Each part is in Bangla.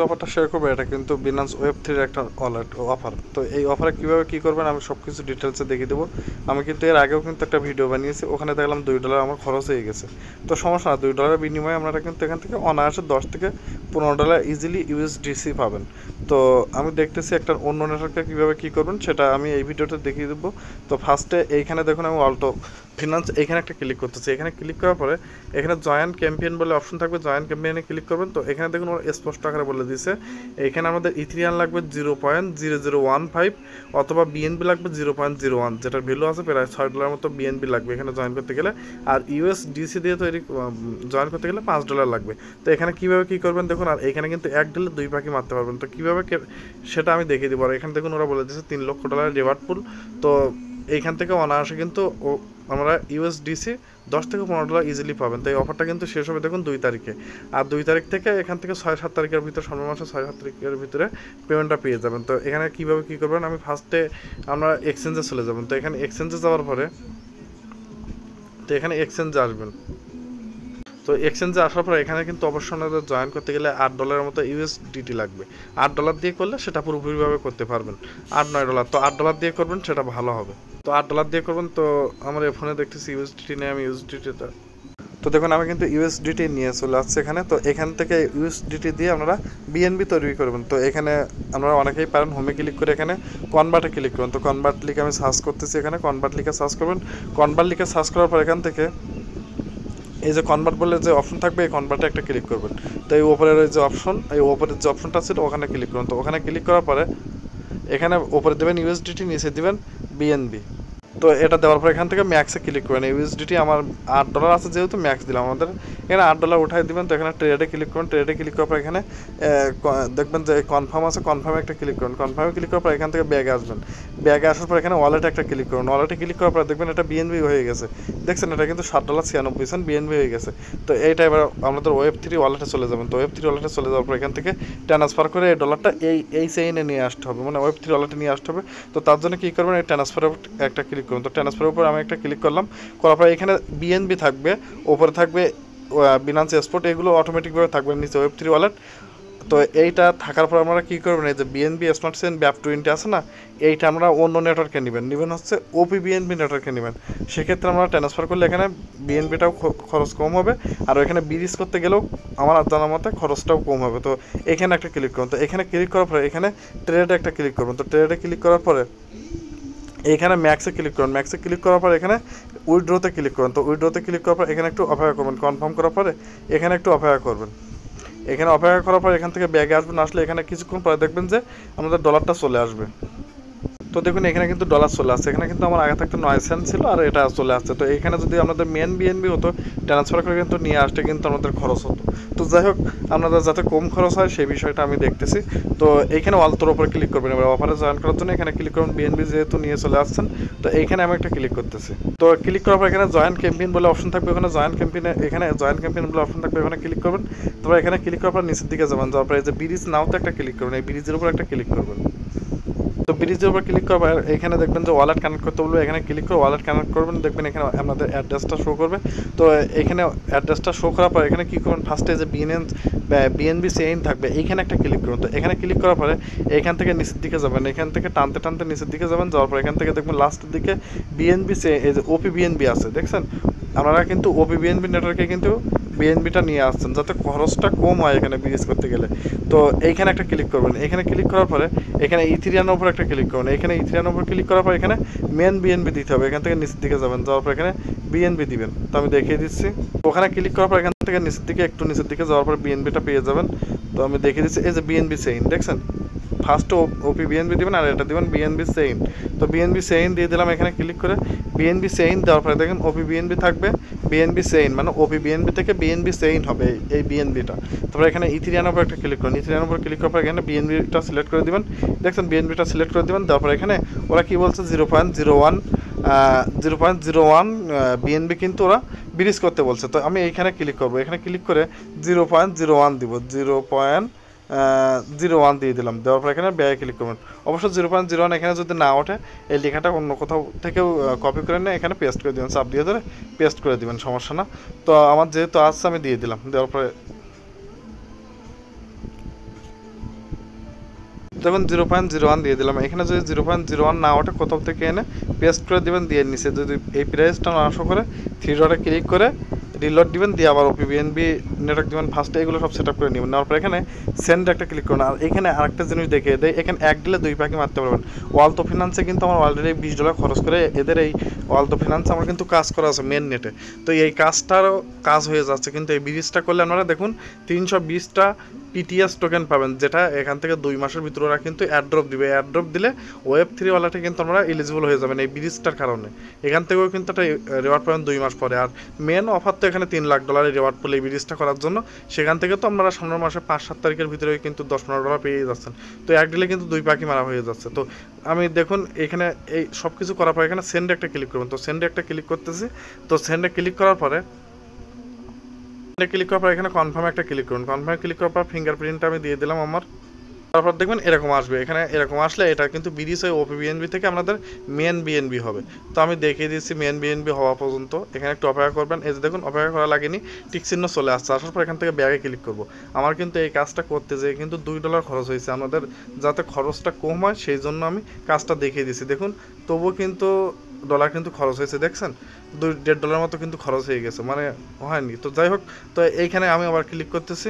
অফারটা শেয়ার করবো, এটা কিন্তু বিনান্স ওয়েব3 একটা ওয়ালেট অফার। তো এই অফারে কীভাবে কী করবেন আমি সব কিছু ডিটেলসে দেখিয়ে দেবো। আমি কিন্তু এর আগেও কিন্তু একটা ভিডিও বানিয়েছি, ওখানে দেখলাম $2 আমার খরচ হয়ে গেছে। তো সমস্যা না, $2 বিনিময়ে আপনারা কিন্তু এখান থেকে অনায়াসে $10 থেকে $15 ইজিলি ইউএসডিসি পাবেন। তো আমি দেখতেছি একটা অন্য নেটওয়ার্কে কীভাবে কী করবেন সেটা আমি এই ভিডিওতে দেখিয়ে দেবো। তো ফার্স্টে এইখানে দেখুন আমি অল্টো ফিনান্স এইখানে একটা ক্লিক করতেছি। এখানে ক্লিক করার পরে এখানে জয়েন ক্যাম্পেইন বলে অপশন থাকবে, জয়েন ক্যাম্পেইনে ক্লিক করবেন। তো এখানে দেখুন ওরা স্পষ্ট আকারে বলে দিয়েছে এখানে আমাদের ইথিরিয়ান লাগবে 0.0015 অথবা বিএনবি লাগবে 0.01, যেটার ভ্যালু আছে প্রায় $6 মতো বিএনবি লাগবে এখানে জয়েন করতে গেলে। আর ইউএসডিসি দিয়ে তৈরি জয়েন করতে গেলে $5 লাগবে। তো এখানে কীভাবে কী করবেন দেখুন, আর এখানে কিন্তু এক ঢিলে 2 পাখি মারতে পারবেন। তো কীভাবে সেটা আমি দেখিয়ে দিব। আর এখানে দেখুন ওরা বলে দিয়েছে $3 লক্ষ রিওয়ার্ড পুল। তো এইখান থেকে অনায়াসে কিন্তু আমরা ইউএসডিসি $10 থেকে $15 ইজিলি পাবেন। তো এই অফারটা কিন্তু শেষ হবে দেখুন 2 তারিখে। আর 2 তারিখ থেকে এখান থেকে 6-7 তারিখের ভিতরে, সর্বমাসে 6-7 তারিখের ভিতরে পেমেন্টটা পেয়ে যাবেন। তো এখানে কীভাবে কী করবেন আমি ফার্স্টে আমরা এক্সচেঞ্জে চলে যাবেন। তো এখানে এক্সচেঞ্জে যাওয়ার পরে এখানে এক্সচেঞ্জে আসবেন। তো এক্সচেঞ্জে আসার পর এখানে কিন্তু অবশ্যই আমাদের জয়েন করতে গেলে $8 মতো ইউএসডিটি লাগবে। $8 দিয়ে করলে সেটা পুরোপুরিভাবে করতে পারবেন। $8-9 তো $8 দিয়ে করবেন সেটা ভালো হবে। তো $8 দিয়ে করবেন। তো আমার ফোনে দেখতেছি ইউএসডিটি নেই, আমি ইউএসডিটিটা তো দেখুন আমি কিন্তু ইউএসডিটি নিয়ে চলে আসছে এখানে। তো এখান থেকে ইউএসডিটি দিয়ে আপনারা বিএনবি তৈরি করবেন। তো এখানে আপনারা অনেকেই পারেন হোমে ক্লিক করে এখানে কনভার্টে ক্লিক করবেন। তো কনভার্ট লিখে আমি সার্চ করতেছি, এখানে কনভার্ট লিখে সার্চ করবেন। কনভার্ট লিখে সার্চ করার পর এখান থেকে এই যে কনভার্ট বলে যে অপশন থাকবে এই কনভার্টে একটা ক্লিক করবেন। তো এই ওপরের যে অপশন, এই ওপরের যে অপশনটা ছিল ওখানে ক্লিক করুন। তো ওখানে ক্লিক করার পরে এখানে ওপরে দেবেন ইউএসডিটি, নিচে দেবেন বিএনবি। তো এটা দেওয়ার পর এখান থেকে ম্যাক্সে ক্লিক করবেন। ইউএসডিটি আমার $8 আছে যেহেতু ম্যাক্স দিলাম, আমাদের এখানে $8 উঠাই দেবেন। তো এখানে ট্রেডে ক্লিক করুন। ট্রেডে ক্লিক করার পর এখানে দেখবেন যে কনফার্ম আছে, কনফার্মে একটা ক্লিক করুন। কনফার্মে ক্লিক করার পর এখান থেকে ব্যাগে আসবেন। ব্যাগে আসার পর এখানে ওয়ালেটে একটা ক্লিক করুন। ওয়ালেটে ক্লিক করার পর দেখবেন এটা বিএনবি হয়ে গেছে। দেখছেন এটা কিন্তু $7.96 বিএনবি হয়ে গেছে। তো এইটা এবার আমাদের ওয়েব3 ওয়ালেটে চলে যাবেন। তো ওয়েব3 ওয়ালেটে চলে যাওয়ার পর এখান থেকে ট্রান্সফার করে এই ডলারটা এই চেইনে নিয়ে আসতে হবে, মানে ওয়েব3 ওয়ালেটে নিয়ে আসতে হবে। তো তার জন্য কী করবেন, এই ট্রান্সফারের একটা ক্লিক করুন। তো ট্রান্সফারের উপর আমি একটা ক্লিক করলাম, করার পর এখানে বিএনবি থাকবে, ওপরে থাকবে বিনান্স এক্সপোর্ট, এগুলো অটোমেটিকভাবে থাকবে নিচে ওয়েব3 ওয়ালেট। তো এইটা থাকার পর আমরা কী করবেন, এই যে বিএনবি স্মার্ট চেইন BAP20 আছে না, এইটা আমরা অন্য নেটওয়ার্কে নেবেন হচ্ছে ওপি বিএনবি নেটওয়ার্কে নেবেন। সেক্ষেত্রে আমরা ট্রান্সফার করলে এখানে বিএনবিটাও খরচ কম হবে, আর এখানে ব্রিজ করতে গেলেও আমার জানার মতে খরচটাও কম হবে। তো এখানে একটা ক্লিক করুন। তো এখানে ক্লিক করার পরে এখানে ট্রেডে একটা ক্লিক করবেন। তো ট্রেডে ক্লিক করার পরে এখানে ম্যাক্সে ক্লিক করুন। ম্যাক্সে ক্লিক করার পর এখানে উইথড্রোতে ক্লিক করুন। তো উইথড্রোতে ক্লিক করার পর এখানে একটু অপেক্ষা করবেন। কনফার্ম করার পরে এখানে একটু অপেক্ষা করবেন। এখানে অপেক্ষা করার পর এখান থেকে ব্যাগে আসবেন। আসলে এখানে কিছুক্ষণ পরে দেখবেন যে আমাদের ডলারটা চলে আসবে। তো দেখুন এখানে কিন্তু ডলার চলে আসছে। এখানে কিন্তু আমার আগে থাকতে 9 সেন্ট ছিল, আর এটা চলে আসছে। তো এখানে যদি আমাদের মেন বিএনবি হতো, ট্রান্সফার করে কিন্তু নিয়ে আসতে কিন্তু আমাদের খরচ হতো। তো যাই হোক, আপনাদের যাতে কম খরচ হয় সেই বিষয়টা আমি দেখতেছি। তো এইখানে অল্টোর ওপর ক্লিক করবেন। এবার অফারে জয়েন করার জন্য এখানে ক্লিক করুন। বিএনবি যেহেতু নিয়ে চলে আসছেন, তো এইখানে আমি একটা ক্লিক করতেছি। তো ক্লিক করার পর এখানে জয়েন ক্যাম্পেইন বলে অপশন থাকবে, ওখানে জয়েন ক্যাম্পেইনে এখানে জয়েন ক্যাম্পেইন বলে অপশন থাকবে, ওখানে ক্লিক করবেন। তারপর এখানে ক্লিক করার পর নিচের দিকে যাবেন, যাওয়ার পর এই যে ব্রিজ নাওতে একটা ক্লিক করবেন। এই ব্রিজের উপর একটা ক্লিক করবেন। তো ব্রিজের উপর ক্লিক করবে, এখানে দেখবেন যে ওয়ালেট কানেক্ট করতে বলবে, এখানে ক্লিক করে ওয়ালেট কানেক্ট করবেন। দেখবেন এখানে আপনাদের অ্যাড্রেসটা শো করবে। তো এখানে অ্যাড্রেসটা শো করার পর এখানে কী করুন, ফার্স্টে যে বিএনবি চেইন থাকবে এইখানে একটা ক্লিক করুন। তো এখানে ক্লিক করার পরে এখান থেকে নিচের দিকে যাবেন, এখান থেকে টানতে টানতে নিচের দিকে যাবেন। যাওয়ার পর এখান থেকে দেখবেন লাস্টের দিকে বিএনবি এই যে ওপি বিএনবি আছে, দেখছেন আপনারা কিন্তু ওপি বিএনবি নেটওয়ার্কে কিন্তু বিএনবিটা নিয়ে আসছেন যাতে খরচটা কম হয় এখানে ব্রিজ করতে গেলে। তো এইখানে একটা ক্লিক করবেন। এখানে ক্লিক করার পরে এখানে ইথিরিয়ানের উপর একটা ক্লিক করবেন। এখানে ইথিরিয়ানের উপর ক্লিক করার পর এখানে মেন বিএনবি দিতে হবে। এখান থেকে নিচের দিকে যাবেন, যাওয়ার পর এখানে বিএনবি দিবেন। তো আমি দেখিয়ে দিচ্ছি। ওখানে ক্লিক করার পর এখান থেকে নিচের দিকে একটু নিচের দিকে যাওয়ার পর বিএনবিটা পেয়ে যাবেন। তো আমি দেখিয়ে দিচ্ছি, এই যে বিএনবি চেইন দেখছেন, ফার্স্ট ওপি বিএনবি দিবেন আর এটা দিবেন বিএনবি চেইন। তো বিএনবি চেইন দিয়ে দিলাম। এখানে ক্লিক করে বিএনবি চেইন দেওয়ার পরে দেখেন ওপি বিএনবি থাকবে, বিএনবি চেইন মানে ওপি বিএনবি থেকে বিএনবি চেইন হবে এই বিএনবিটা। তারপরে এখানে ইথিরিয়ানের উপর একটা ক্লিক করুন। ইথিরিয়ানের উপর ক্লিক করার পর এখানে বিএনবিটা সিলেক্ট করে দিবেন। দেখছেন বিএনবিটা সিলেক্ট করে দিবেন। তারপরে এখানে ওরা কি বলছে 0.01 বিএনবি কিন্তু ওরা ব্রিজ করতে বলছে। তো আমি এইখানে ক্লিক করবো। এখানে ক্লিক করে 0.01 দিব, 0.01 দিয়ে দিলাম। দেওয়ার পর এখানে ব্যয় ক্লিক করবেন। অবশ্য 0.01 এখানে যদি না ওঠে এই লেখাটা অন্য কোথাও থেকেও কপি করে নিয়ে এখানে পেস্ট করে দেবেন, চাপ দিয়ে ধরে পেস্ট করে দেবেন, সমস্যা না। তো আমার যেহেতু আসছে আমি দিয়ে দিলাম। দেওয়ার পরে যখন 0.01 দিয়ে দিলাম, এখানে যদি 0.01 না ওঠে কোথাও থেকে এনে পেস্ট করে দেবেন, দিয়ে নিচে যদি এই প্রাইসটা না আসো করে 3 ডটে ক্লিক করে রিলোড দিবেন, দিয়ে আবার ওপিবিএনবি নেটওয়ার্ক দিবেন ফার্স্টে, এগুলো সব সেট আপ করে নেবেন। নেওয়ার পর এখানে সেন্ড একটা ক্লিক করুন। আর এখানে আরেকটা জিনিস দেখিয়ে দেয়, এখানে 1 দিলে 2 পাখি মারতে পারবেন। ওয়ালতো ফিনান্সে কিন্তু আমার অলরেডি $20 খরচ করে এদের এই ওয়ালতো ফিনান্স আমার কিন্তু কাজ করা আছে মেন নেটে, তো এই কাজটারও কাজ হয়ে যাচ্ছে। কিন্তু এই ব্রিজটা করলে আপনারা দেখুন 320টা পিটিএস টোকেন পাবেন, যেটা এখান থেকে 2 মাসের ভিতরে ওরা কিন্তু অ্যাড্রপ দিবে। অ্যাড্রপ দিলে Web3 ওয়ালেটে কিন্তু আমরা এলিজিবল হয়ে যাবেন এই ব্রিজটার কারণে। এখান থেকেও কিন্তু একটা রিওয়ার্ড পাবেন 2 মাস পরে। আর মেন অফার তো এখানে $3 লাখ রিওয়ার্ড পেলে এই ব্রিজটা করার জন্য, সেখান থেকে তো আপনারা সামনের মাসে 5-7 তারিখের ভিতরে কিন্তু $10-15 পেয়ে যাচ্ছেন। তো এক দিলে কিন্তু 2 পাখি মারা হয়ে যাচ্ছে। তো আমি দেখুন এখানে এই সব কিছু করার পর এখানে সেন্ডে একটা ক্লিক করবেন। তো সেন্ডে একটা ক্লিক করতেছি। তো সেন্ডে ক্লিক করার পরে ক্লিক করার পর এখানে কনফার্মে একটা ক্লিক করুন। কনফার্মে ক্লিক করার পর ফিঙ্গারপ্রিন্টটা আমি দিয়ে দিলাম আমার। তারপর দেখবেন এরকম আসবে, এখানে এরকম আসলে এটা কিন্তু ব্রিজ হয়ে ওপিবিএনবি থেকে আমাদের মেন বিএনবি হবে। তো আমি দেখিয়ে দিচ্ছি মেন বিএনবি হওয়া পর্যন্ত এখানে একটু অপেক্ষা করবেন। এই যে দেখুন অপেক্ষা করা লাগেনি, টিক চিহ্ন চলে আসছে। আসার পর এখান থেকে ব্যাগে ক্লিক করব। আমার কিন্তু এই কাজটা করতে যেয়ে কিন্তু $2 খরচ হয়েছে। আমাদের যাতে খরচটা কম হয় সেই জন্য আমি কাজটা দেখিয়ে দিচ্ছি। দেখুন তবুও কিন্তু ডলার কিন্তু খরচ হয়েছে, দেখছেন $2.5 মতো কিন্তু খরচ হয়ে গেছে, মানে হয়নি। তো যাই হোক, তো এইখানে আমি আবার ক্লিক করতেছি।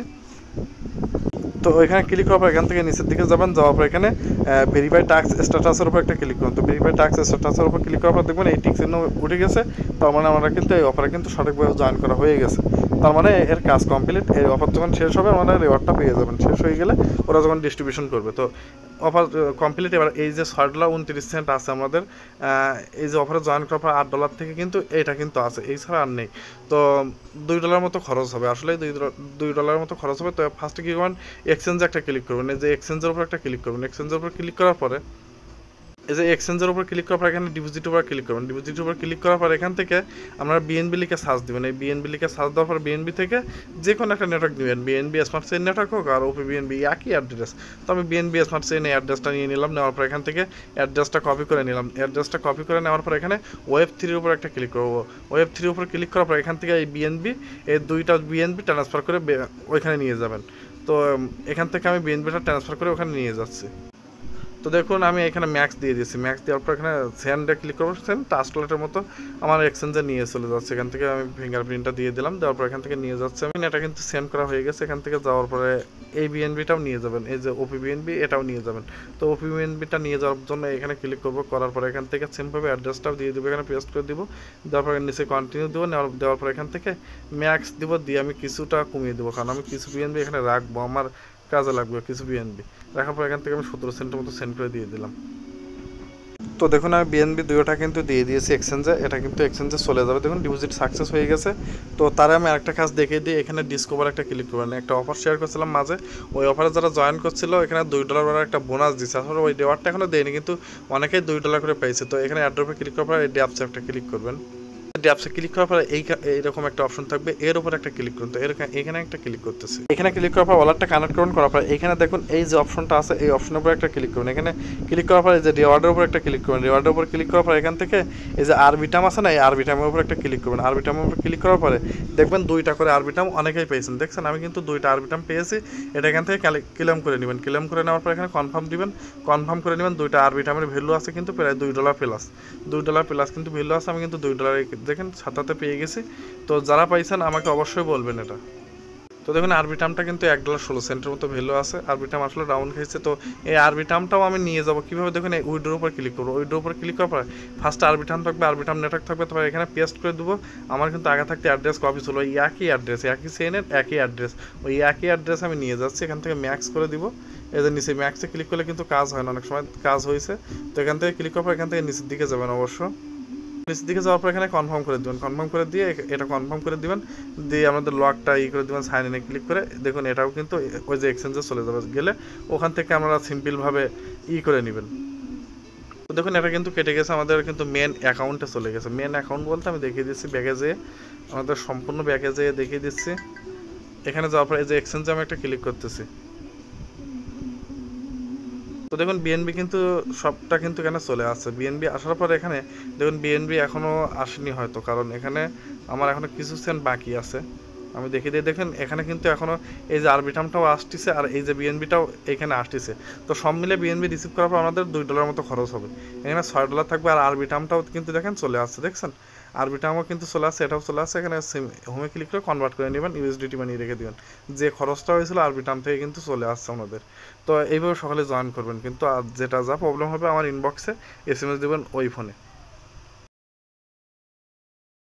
তো এখানে ক্লিক করার পর এখান থেকে নিচের দিকে যাবেন, যাওয়ার পর এখানে ভেরিফাই টাস্ক স্ট্যাটাসের উপর একটা ক্লিক করুন। তো ভেরিফাই টাস্ক স্ট্যাটাসের উপর ক্লিক করার পর দেখবেন এই টিক চিহ্ন উঠে গেছে। তার মানে আমরা কিন্তু এই অফারে কিন্তু সঠিকভাবে জয়েন করা হয়ে গেছে। তার মানে এর কাজ কমপ্লিট। এই অফার যখন শেষ হবে আমরা রিওয়ার্ডটা পেয়ে যাবেন। শেষ হয়ে গেলে ওরা যখন ডিস্ট্রিবিউশন করবে। তো অফার কমপ্লিট। এবার এই যে $6.29 আছে আমাদের, এই যে অফারে জয়েন করার পর $8 থেকে কিন্তু এটা কিন্তু আছে, এই ছাড়া আর নেই। তো $2 মতো খরচ হবে, আসলে $2 মতো খরচ হবে। তো ফার্স্টে কী করবেন, এক্সচেঞ্জে একটা ক্লিক করবেন। এই যে এক্সচেঞ্জের উপর একটা ক্লিক করবেন। এক্সচেঞ্জের উপর ক্লিক করার পরে এই যে এক্সচেঞ্জের উপর ক্লিক করার পর এখানে ডিপোজিটের উপর ক্লিক করবেন। ডিপোজিটের উপর ক্লিক করার পর এখান থেকে আপনারা বিএনবি লিখে সার্চ দেবেন। এই বিএনবি লিখে সার্চ দেওয়ার পর বিএনবি থেকে যে কোনো একটা নেটওয়ার্ক নেবেন, বিএনবি স্মার্ট চেইন নেটওয়ার্ক হোক আর ওপিবিএনবি একই অ্যাড্রেস। তো আমি বিএনবি স্মার্ট চেইন এই অ্যাড্রেসটা নিয়ে নিলাম। নেওয়ার পর এখান থেকে অ্যাড্রেসটা কপি করে নিলাম। অ্যাড্রেসটা কপি করে নেওয়ার পর এখানে Web3 উপর একটা ক্লিক করবো। Web3 উপর ক্লিক করার পর এখান থেকে এই বিএনবি এই 2টা বিএনবি ট্রান্সফার করে ওইখানে নিয়ে যাবেন। তো এখান থেকে আমি বিএনবিটা ট্রান্সফার করে ওখানে নিয়ে যাচ্ছি। তো দেখুন আমি এখানে ম্যাক্স দিয়ে দিয়েছি। ম্যাক্স দেওয়ার পর এখানে সেন্ডে ক্লিক করবো। সেন্ড টাস্কলেটের মতো আমার এক্সচেঞ্জে নিয়ে চলে যাচ্ছে। এখান থেকে আমি ফিঙ্গারপ্রিন্টটা দিয়ে দিলাম। দেওয়ার পর এখান থেকে নিয়ে যাচ্ছে। আমি এটা কিন্তু সেন্ড করা হয়ে গেছে। এখান থেকে যাওয়ার পরে এই বিএনবিটাও নিয়ে যাবেন, এই যে ওপিবিএনবি এটাও নিয়ে যাবেন। তো ওপিবিএনবিটা নিয়ে যাওয়ার জন্য এখানে ক্লিক করবো। করার পরে এখান থেকে সেমভাবে অ্যাড্রেসটাও দিয়ে দেবো, এখানে পেস্ট করে দিব। দেওয়ার পরে নিচে কন্টিনিউ দেবো। দেওয়ার পর এখান থেকে ম্যাক্স দিব, দিয়ে আমি কিছুটা কমিয়ে দেবো, কারণ আমি কিছু বিএনবি এখানে রাখবো, আমার কাজে লাগবে কিছু বিএনবি রাখার পর এখান থেকে আমি 17 সেন্টের মতো সেন্ড করে দিয়ে দিলাম। তো দেখুন আমি বিএনবি 2টা কিন্তু দিয়ে দিয়েছি এক্সচেঞ্জে। এটা কিন্তু এক্সচেঞ্জে চলে যাবে। দেখুন ডিপোজিট সাকসেস হয়ে গেছে। তো তারে আমি আরেকটা কাজ দেখিয়ে দিই। এখানে ডিসকভার একটা ক্লিক করবেন। একটা অফার শেয়ার করছিলাম মাঝে, ওই অফারে যারা জয়েন করছিল এখানে $2 একটা বোনাস দিচ্ছে। আসলে ওই রিওয়ার্ডটা এখনো দেয়নি, কিন্তু অনেকেই $2 করে পেয়েছে। তো এখানে অ্যাড্রপে ক্লিক করার পর এই ড্যাপসে একটা ক্লিক করবেন। ড্যাপসে ক্লিক করার পরে এইরকম একটা অপশন থাকবে, এর উপর একটা ক্লিক করুন। তো এখানে একটা ক্লিক করতেছি। এখানে ক্লিক করার পর ওয়ালেটটা কানেক্ট করুন। করার পর এখানে দেখুন এই যে অপশনটা আছে, এই অপশনের উপর একটা ক্লিক করুন। এখানে ক্লিক করার পর এই যে রিওয়ার্ডের উপর একটা ক্লিক করুন। রিওয়ার্ডের উপর ক্লিক করার পর এখান থেকে এই যে আরবিটাম আছে না, এই আরবিটামের উপর একটা ক্লিক করবেন। আরবিটামের উপর ক্লিক করার পরে দেখবেন 2টা করে আরবিটাম অনেকেই পেয়েছেন, দেখছেন আমি কিন্তু 2টা আরবিটাম পেয়েছি। এটা এখান থেকে ক্লেম করে নেবেন। ক্লেম করে নেওয়ার পর এখানে কনফার্ম দিবেন। কনফার্ম করে নেবেন। 2টা আরবিটামের ভ্যালু আছে কিন্তু প্রায় $2 প্লাস। $2 প্লাস কিন্তু ভ্যালু আছে। আমি কিন্তু $2 দেখেন ছাতাতে পেয়ে গেছি। তো যারা পাইছেন আমাকে অবশ্যই বলবেন এটা। তো দেখুন আরবিটামটা কিন্তু $1.16 মতো ভ্যালু আছে। আরবিটাম আসলে ডাউন খেয়েছে। তো এই আরবিটামটাও আমি নিয়ে যাবো কীভাবে, দেখুন এই উইড্রোর উপর ক্লিক করবো। উইড্রোর উপর ক্লিক করার পর ফার্স্ট আরবিটাম থাকবে, আরবিটাম নেটওয়ার্ক থাকবে। তারপর এখানে পেস্ট করে দেবো। আমার কিন্তু আগে থাকতে অ্যাড্রেস কপি ছিল, ওই একই অ্যাড্রেস, একই চেইনের একই অ্যাড্রেস, ওই একই অ্যাড্রেস আমি নিয়ে যাচ্ছি। এখান থেকে ম্যাক্স করে দিব। এদের নিচে ম্যাক্সে ক্লিক করলে কিন্তু কাজ হয় না, অনেক সময় কাজ হয়েছে। তো এখান থেকে ক্লিক করার পর এখান থেকে নিচের দিকে যাবেন। অবশ্য নিচের দিকে যাওয়ার পর এখানে কনফার্ম করে দেবেন। কনফার্ম করে দিয়ে এটা কনফার্ম করে দিবেন, দিয়ে আমাদের লকটা করে দেবেন। সাইন ইনে ক্লিক করে দেখুন এটাও কিন্তু ওই যে এক্সচেঞ্জে চলে যাবে। গেলে ওখান থেকে আমরা সিম্পলভাবে করে নেবেন। তো দেখুন এটা কিন্তু কেটে গেছে, আমাদের কিন্তু মেন অ্যাকাউন্টে চলে গেছে। মেন অ্যাকাউন্ট বলতে আমি দেখিয়ে দিচ্ছি ব্যাগে যেয়ে, আমাদের সম্পূর্ণ ব্যাগে যেয়ে দেখিয়ে দিচ্ছি। এখানে যাওয়ার পর এই যে এক্সচেঞ্জে আমি একটা ক্লিক করতেছি। তো দেখুন বিএনবি কিন্তু সবটা কিন্তু এখানে চলে আসছে। বিএনবি আসার পর এখানে দেখুন বিএনবি এখনও আসেনি হয়তো, কারণ এখানে আমার এখনও কিছু সেন্ট বাকি আছে। আমি দেখিয়ে দিয়ে দেখেন এখানে কিন্তু এখনও এই যে আরবি টার্মটাও আসতেছে আর এই যে বিএনবিটাও এখানে আসতেছে। তো সব মিলে বিএনবি রিসিভ করার পর আমাদের $2 মতো খরচ হবে। এখানে $6 থাকবে আর আরবি টার্মটাও কিন্তু দেখেন চলে আসছে, দেখছেন আরবি টার্মও কিন্তু চলে আসছে, এটাও চলে আসছে। এখানে হোমে ক্লিক করে কনভার্ট করে নেবেন, ইউএসডিটি বানিয়ে রেখে দেবেন। যে খরচটা হয়েছিল আরবি টার্ম থেকে কিন্তু চলে আসছে আমাদের। তো এইভাবে সকালে জয়েন করবেন কিন্তু, আর যেটা যা প্রবলেম হবে আমার ইনবক্সে SMS দেবেন ওই ফোনে।